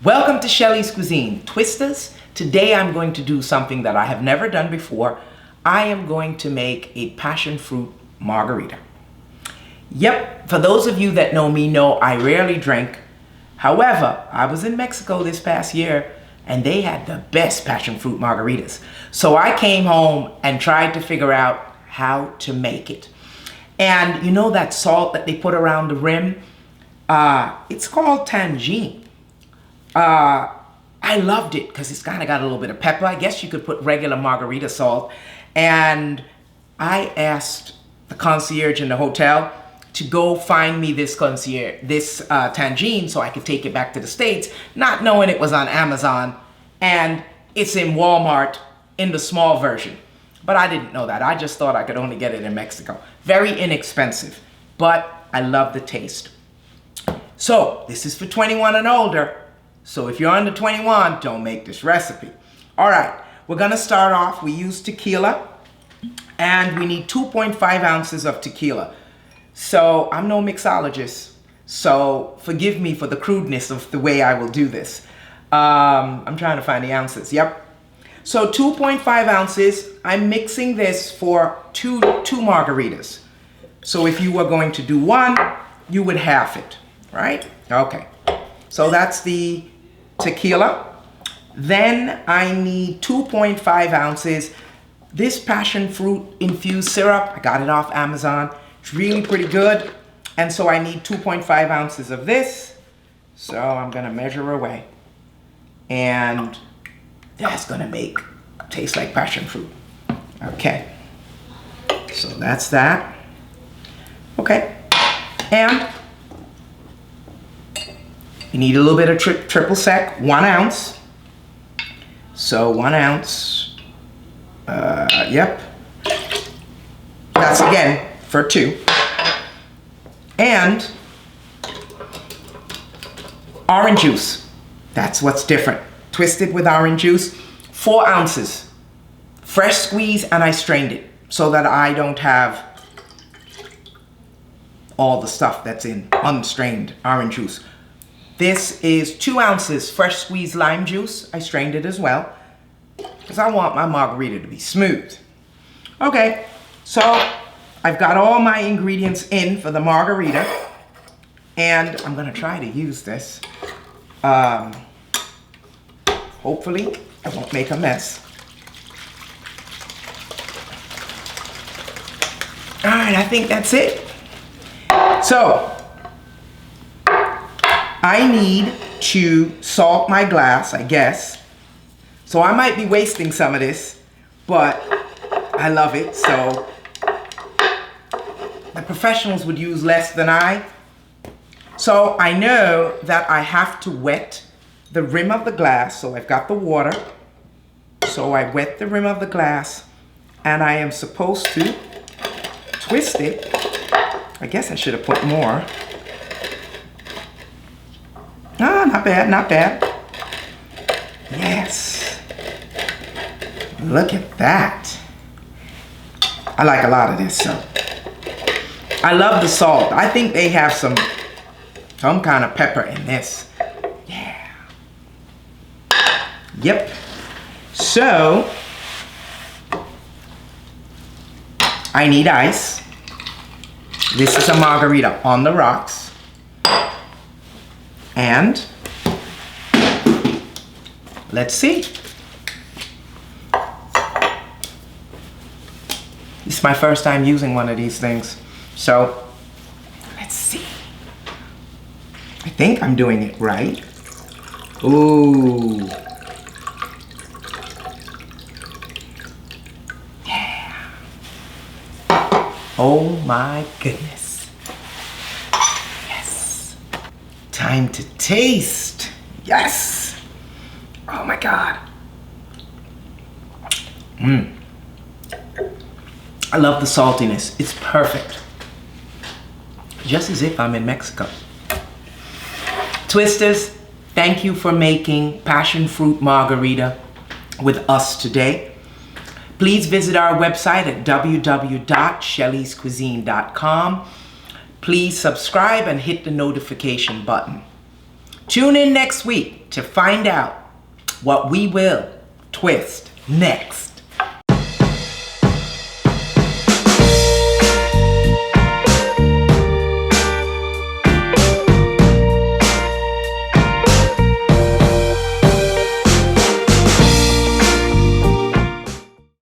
Welcome to Shelly's Cuisine. Twisters, today I'm going to do something that I have never done before. I am going to make a passion fruit margarita. Yep, for those of you that know me know I rarely drink. However, I was in Mexico this past year and they had the best passion fruit margaritas. So I came home and tried to figure out how to make it. And you know that salt that they put around the rim? It's called tangine. I loved it because it's kind of got a little bit of pepper. I guess you could put regular margarita salt. And I asked the concierge in the hotel to go find me this tangine so I could take it back to the States, not knowing it was on Amazon and it's in Walmart in the small version. But I didn't know that. I just thought I could only get it in Mexico. Very inexpensive, but I love the taste. So this is for 21 and older. So if you're under 21, don't make this recipe. All right, we're gonna start off. We use tequila and we need 2.5 ounces of tequila. So I'm no mixologist, so forgive me for the crudeness of the way I will do this. I'm trying to find the ounces, yep. So 2.5 ounces, I'm mixing this for two margaritas. So if you were going to do one, you would half it, right? Okay, so that's the tequila. Then I need 2.5 ounces. This passion fruit infused syrup, I got it off Amazon. It's really pretty good. And so I need 2.5 ounces of this. So I'm gonna measure away. And that's gonna taste like passion fruit. Okay, so that's that. Okay, and you need a little bit of triple sec, 1 ounce. So 1 ounce, yep. That's again for 2. And orange juice, that's what's different. Twisted with orange juice, 4 ounces. Fresh squeeze, and I strained it so that I don't have all the stuff that's in unstrained orange juice. This is 2 ounces fresh squeezed lime juice. I strained it as well because I want my margarita to be smooth. Okay, so I've got all my ingredients in for the margarita and I'm gonna try to use this. Hopefully I won't make a mess. All right, I think that's it. So, I need to salt my glass, I guess. So I might be wasting some of this, but I love it. So the professionals would use less than I. So I know that I have to wet the rim of the glass. So I've got the water. So I wet the rim of the glass and I am supposed to twist it. I guess I should have put more. Ah, not bad, not bad. Yes. Look at that. I like a lot of this, so. I love the salt. I think they have some kind of pepper in this. Yeah. Yep. So, I need ice. This is a margarita on the rocks. And let's see. This is my first time using one of these things. So let's see. I think I'm doing it right. Ooh. Yeah. Oh my goodness. Yes. Time to taste. Yes. Oh my God. I love the saltiness. It's perfect. Just as if I'm in Mexico. Twisters, thank you for making passion fruit margarita with us today. Please visit our website at www.shellyscuisine.com. Please subscribe and hit the notification button. Tune in next week to find out what we will twist next.